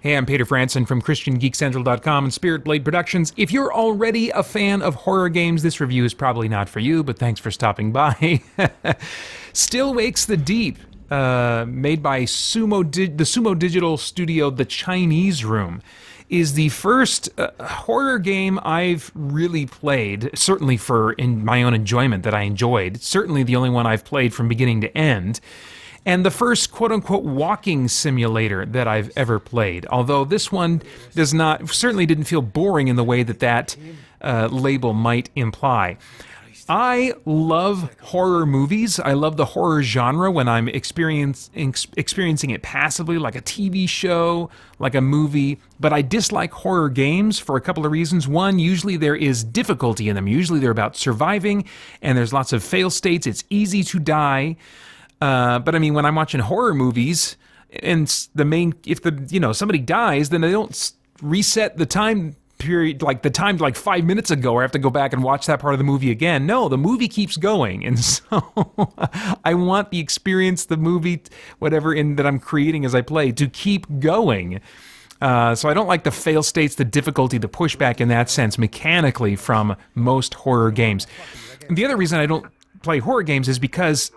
Hey, I'm Peter Franson from christiangeekcentral.com and Spirit Blade Productions. If you're already a fan of horror games, this review is probably not for you, but thanks for stopping by. Still Wakes the Deep, made by the Sumo Digital studio The Chinese Room, is the first horror game I've really played, certainly for in my own enjoyment that I enjoyed. Certainly the only one I've played from beginning to end. And the first quote-unquote walking simulator that I've ever played. Although this one certainly didn't feel boring in the way that label might imply. I love horror movies. I love the horror genre when I'm experiencing it passively, like a TV show, like a movie. But I dislike horror games for a couple of reasons. One, usually there is difficulty in them. Usually they're about surviving, and there's lots of fail states. It's easy to die. But I mean, when I'm watching horror movies, and if somebody dies, then they don't reset the time period, like the time like 5 minutes ago, or I have to go back and watch that part of the movie again. No, the movie keeps going, and so I want the experience, the movie, whatever that I'm creating as I play, to keep going. So I don't like the fail states, the difficulty, the pushback in that sense mechanically from most horror games. The other reason I don't play horror games is because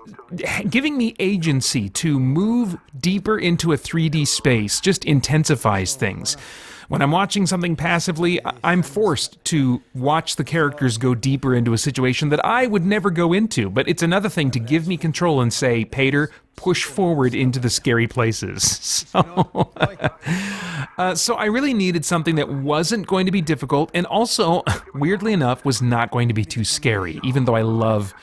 giving me agency to move deeper into a 3D space just intensifies things. When I'm watching something passively, I'm forced to watch the characters go deeper into a situation that I would never go into. But it's another thing to give me control and say, Pater, push forward into the scary places. So I really needed something that wasn't going to be difficult and also, weirdly enough, was not going to be too scary, even though I love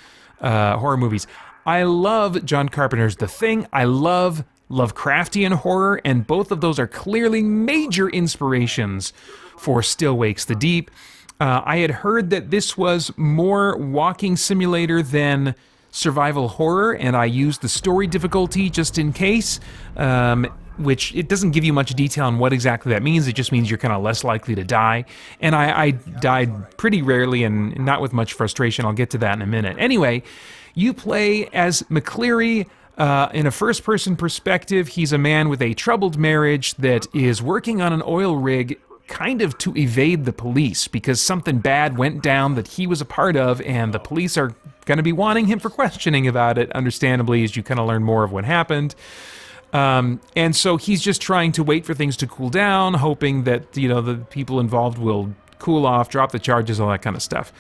horror movies. I love John Carpenter's The Thing. I love Lovecraftian horror, and both of those are clearly major inspirations for Still Wakes the Deep. I had heard that this was more walking simulator than survival horror, and I used the story difficulty just in case, which it doesn't give you much detail on what exactly that means. It just means you're kind of less likely to die. And I died pretty rarely and not with much frustration. I'll get to that in a minute. Anyway, you play as McCleary in a first-person perspective. He's a man with a troubled marriage that is working on an oil rig kind of to evade the police because something bad went down that he was a part of, and the police are going to be wanting him for questioning about it, understandably, as you kind of learn more of what happened. And so he's just trying to wait for things to cool down, hoping that, the people involved will cool off, drop the charges, all that kind of stuff.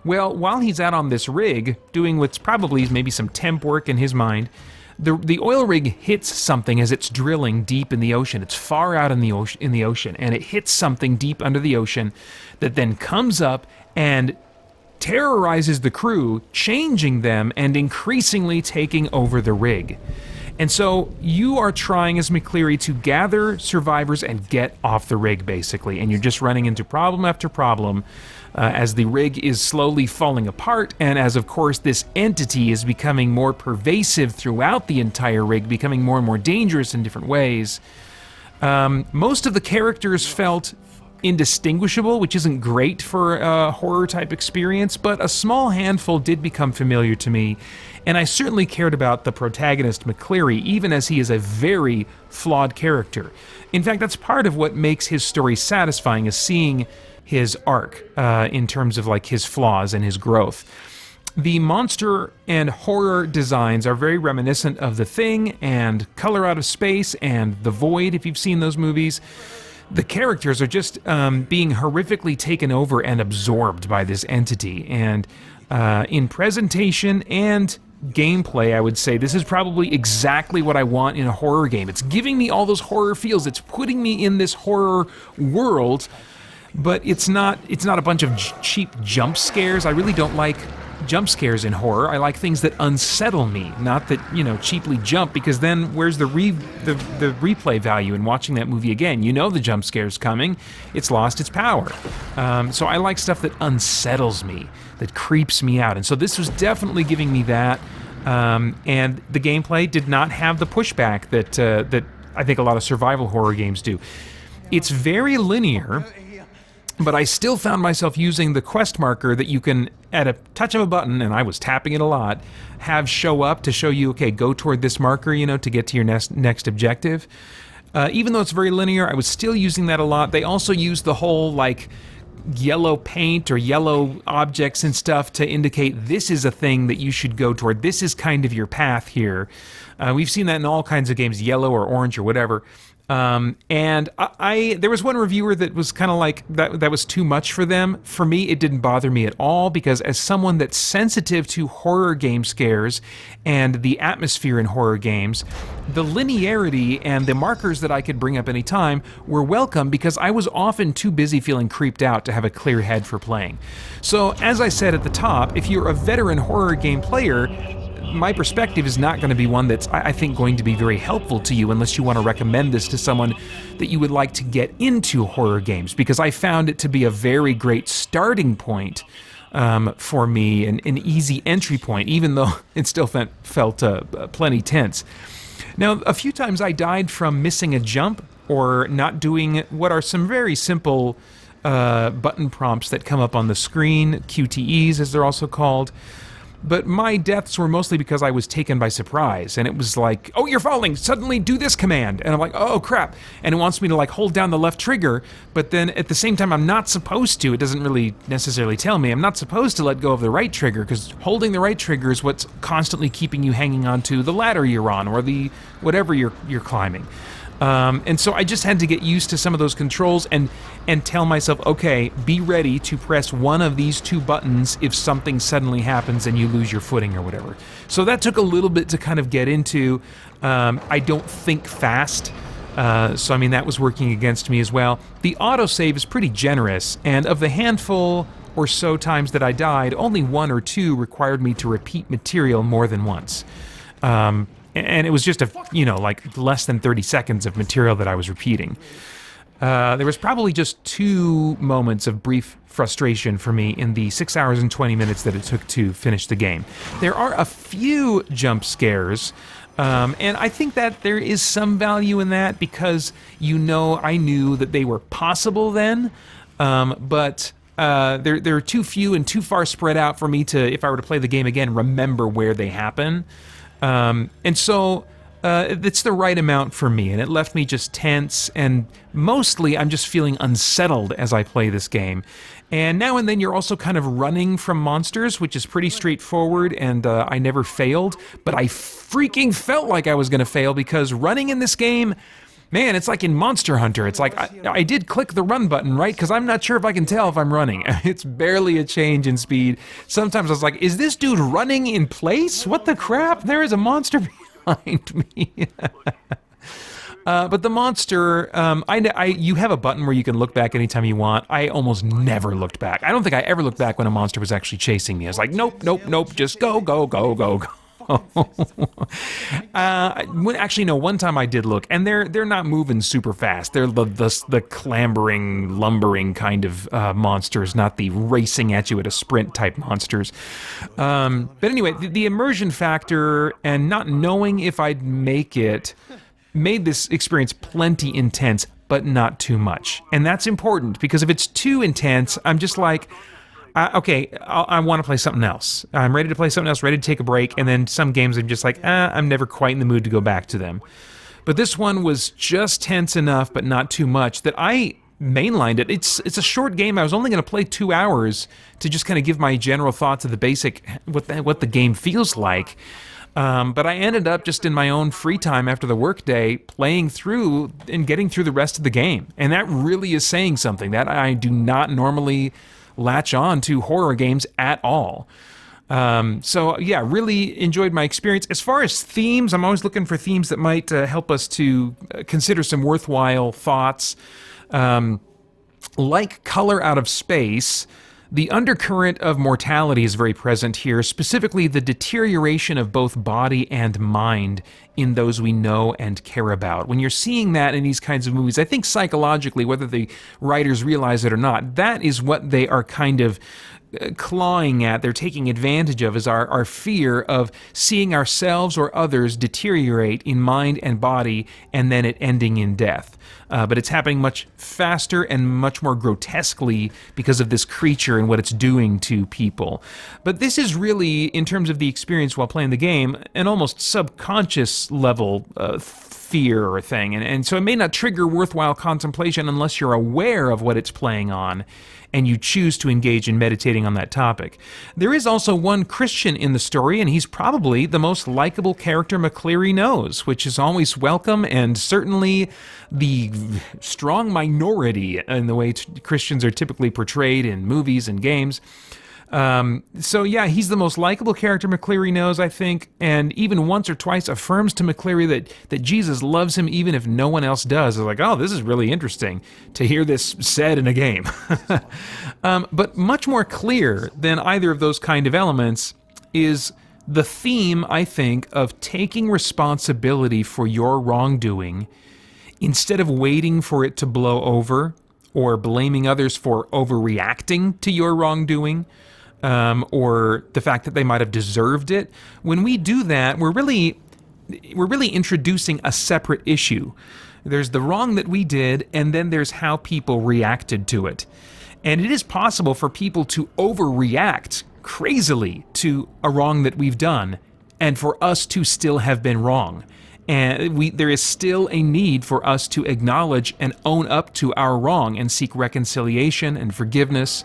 Well, while he's out on this rig, doing what's probably maybe some temp work in his mind, the oil rig hits something as it's drilling deep in the ocean. It's far out in the ocean, and it hits something deep under the ocean that then comes up and terrorizes the crew, changing them and increasingly taking over the rig. And so you are trying as McCleary to gather survivors and get off the rig, basically. And you're just running into problem after problem as the rig is slowly falling apart, and as, of course, this entity is becoming more pervasive throughout the entire rig, becoming more and more dangerous in different ways. Most of the characters felt indistinguishable, which isn't great for a horror-type experience, but a small handful did become familiar to me, and I certainly cared about the protagonist, McCleary, even as he is a very flawed character. In fact, that's part of what makes his story satisfying, is seeing his arc in terms of like his flaws and his growth. The monster and horror designs are very reminiscent of The Thing and Color Out of Space and The Void, if you've seen those movies. The characters are just being horrifically taken over and absorbed by this entity. And in presentation and gameplay, I would say this is probably exactly what I want in a horror game. It's giving me all those horror feels. It's putting me in this horror world, but it's not a bunch of cheap jump scares. I really don't like jump scares in horror. I like things that unsettle me, not that, cheaply jump, because then where's the replay value in watching that movie again? The jump scare's coming. It's lost its power. So I like stuff that unsettles me, that creeps me out. And so this was definitely giving me that. And the gameplay did not have the pushback that I think a lot of survival horror games do. It's very linear, but I still found myself using the quest marker that you can, at a touch of a button, and I was tapping it a lot, have show up to show you, okay, go toward this marker, to get to your next objective. Even though it's very linear, I was still using that a lot. They also use the whole like yellow paint or yellow objects and stuff to indicate this is a thing that you should go toward. This is kind of your path here. We've seen that in all kinds of games, yellow or orange or whatever. And there was one reviewer that was kind of like that was too much for them. For me, it didn't bother me at all, because as someone that's sensitive to horror game scares and the atmosphere in horror games, the linearity and the markers that I could bring up anytime were welcome, because I was often too busy feeling creeped out to have a clear head for playing. So as I said at the top, if you're a veteran horror game player, my perspective is not going to be one that's, I think, going to be very helpful to you unless you want to recommend this to someone that you would like to get into horror games, because I found it to be a very great starting point for me, an easy entry point, even though it still felt plenty tense. Now, a few times I died from missing a jump or not doing what are some very simple button prompts that come up on the screen, QTEs as they're also called. But my deaths were mostly because I was taken by surprise, and it was like, oh, you're falling, suddenly do this command, and I'm like, oh crap, and it wants me to like hold down the left trigger, but then at the same time I'm not supposed to. It doesn't really necessarily tell me I'm not supposed to let go of the right trigger, because holding the right trigger is what's constantly keeping you hanging onto the ladder you're on, or the whatever you're climbing. And so I just had to get used to some of those controls and tell myself, okay, be ready to press one of these two buttons if something suddenly happens and you lose your footing or whatever. So that took a little bit to kind of get into. I don't think fast, so I mean that was working against me as well. The autosave is pretty generous, and of the handful or so times that I died, only one or two required me to repeat material more than once. And it was just like less than 30 seconds of material that I was repeating. There was probably just 2 moments of brief frustration for me in the 6 hours and 20 minutes that it took to finish the game. There are a few jump scares, and I think that there is some value in that, because I knew that they were possible then, but they're too few and too far spread out for me to, if I were to play the game again, remember where they happen. And so it's the right amount for me, and it left me just tense, and mostly I'm just feeling unsettled as I play this game. And now and then you're also kind of running from monsters, which is pretty straightforward, and I never failed, but I freaking felt like I was going to fail, because running in this game, man, it's like in Monster Hunter. It's like I did click the run button, right? Because I'm not sure if I can tell if I'm running. It's barely a change in speed. Sometimes I was like, is this dude running in place? What the crap? There is a monster behind me. But the monster, you have a button where you can look back anytime you want. I almost never looked back. I don't think I ever looked back when a monster was actually chasing me. I was like, nope, just go. Actually, no, one time I did look, and they're not moving super fast. They're the clambering, lumbering kind of monsters, not the racing at you at a sprint type monsters. But anyway, the immersion factor and not knowing if I'd make it made this experience plenty intense, but not too much. And that's important, because if it's too intense, I'm just like, okay, I want to play something else. I'm ready to play something else, ready to take a break, and then some games I'm just like, I'm never quite in the mood to go back to them. But this one was just tense enough, but not too much, that I mainlined it. It's a short game. I was only going to play 2 hours to just kind of give my general thoughts of the basic, what the game feels like. But I ended up just in my own free time after the workday playing through and getting through the rest of the game. And that really is saying something. That I do not normally latch on to horror games at all. So yeah, really enjoyed my experience. As far as themes, I'm always looking for themes that might help us to consider some worthwhile thoughts. Like Color Out of Space, the undercurrent of mortality is very present here, specifically the deterioration of both body and mind in those we know and care about. When you're seeing that in these kinds of movies, I think psychologically, whether the writers realize it or not, that is what they are kind of clawing at, they're taking advantage of, is our fear of seeing ourselves or others deteriorate in mind and body, and then it ending in death. But it's happening much faster and much more grotesquely because of this creature and what it's doing to people. But this is really, in terms of the experience while playing the game, an almost subconscious surface level fear or thing. And so it may not trigger worthwhile contemplation unless you're aware of what it's playing on and you choose to engage in meditating on that topic. There is also one Christian in the story, and he's probably the most likable character McCleary knows, which is always welcome and certainly the strong minority in the way Christians are typically portrayed in movies and games. So yeah, he's the most likable character McCleary knows, I think, and even once or twice affirms to McCleary that Jesus loves him even if no one else does. It's like, oh, this is really interesting to hear this said in a game. But much more clear than either of those kind of elements is the theme, I think, of taking responsibility for your wrongdoing instead of waiting for it to blow over or blaming others for overreacting to your wrongdoing. Or the fact that they might have deserved it. When we do that, we're really introducing a separate issue. There's the wrong that we did, and then there's how people reacted to it. And it is possible for people to overreact crazily to a wrong that we've done, and for us to still have been wrong. And there is still a need for us to acknowledge and own up to our wrong and seek reconciliation and forgiveness.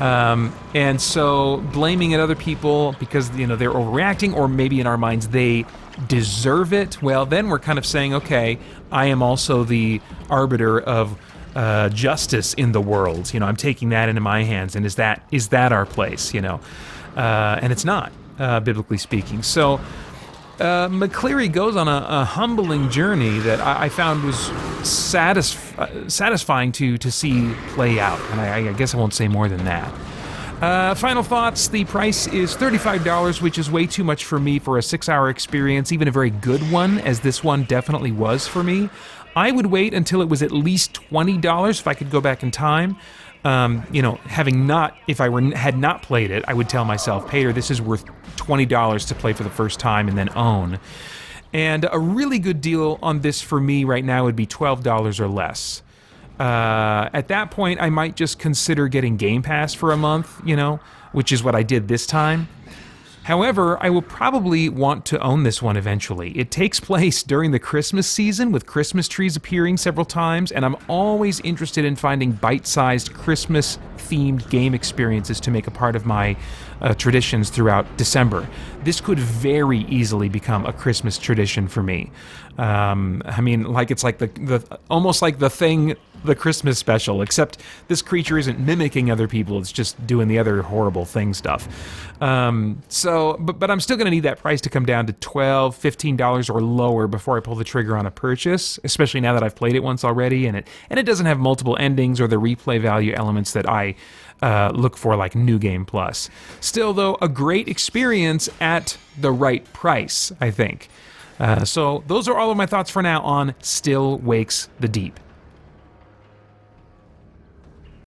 And so blaming at other people because, they're overreacting, or maybe in our minds they deserve it, well, then we're kind of saying, okay, I am also the arbiter of justice in the world. I'm taking that into my hands, and is that our place? And it's not, biblically speaking. So McCleary goes on a humbling journey that I found was satisfying to see play out, and I guess I won't say more than that. Final thoughts, the price is $35, which is way too much for me for a 6-hour experience, even a very good one, as this one definitely was for me. I would wait until it was at least $20 if I could go back in time. If I had not played it, I would tell myself, Peter, this is worth $20 to play for the first time and then own. And a really good deal on this for me right now would be $12 or less. At that point, I might just consider getting Game Pass for a month, which is what I did this time. However, I will probably want to own this one eventually. It takes place during the Christmas season, with Christmas trees appearing several times, and I'm always interested in finding bite-sized Christmas-themed game experiences to make a part of my traditions throughout December. This could very easily become a Christmas tradition for me. It's like almost like the Thing, the Christmas special, except this creature isn't mimicking other people, it's just doing the other horrible Thing stuff. But I'm still going to need that price to come down to $12, $15 or lower before I pull the trigger on a purchase, especially now that I've played it once already, and it doesn't have multiple endings or the replay value elements that I look for, like New Game Plus. Still, though, a great experience at the right price, I think. So those are all of my thoughts for now on Still Wakes the Deep.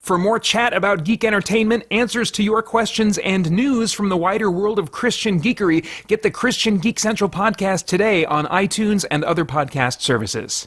For more chat about geek entertainment, answers to your questions, and news from the wider world of Christian geekery, get the Christian Geek Central podcast today on iTunes and other podcast services.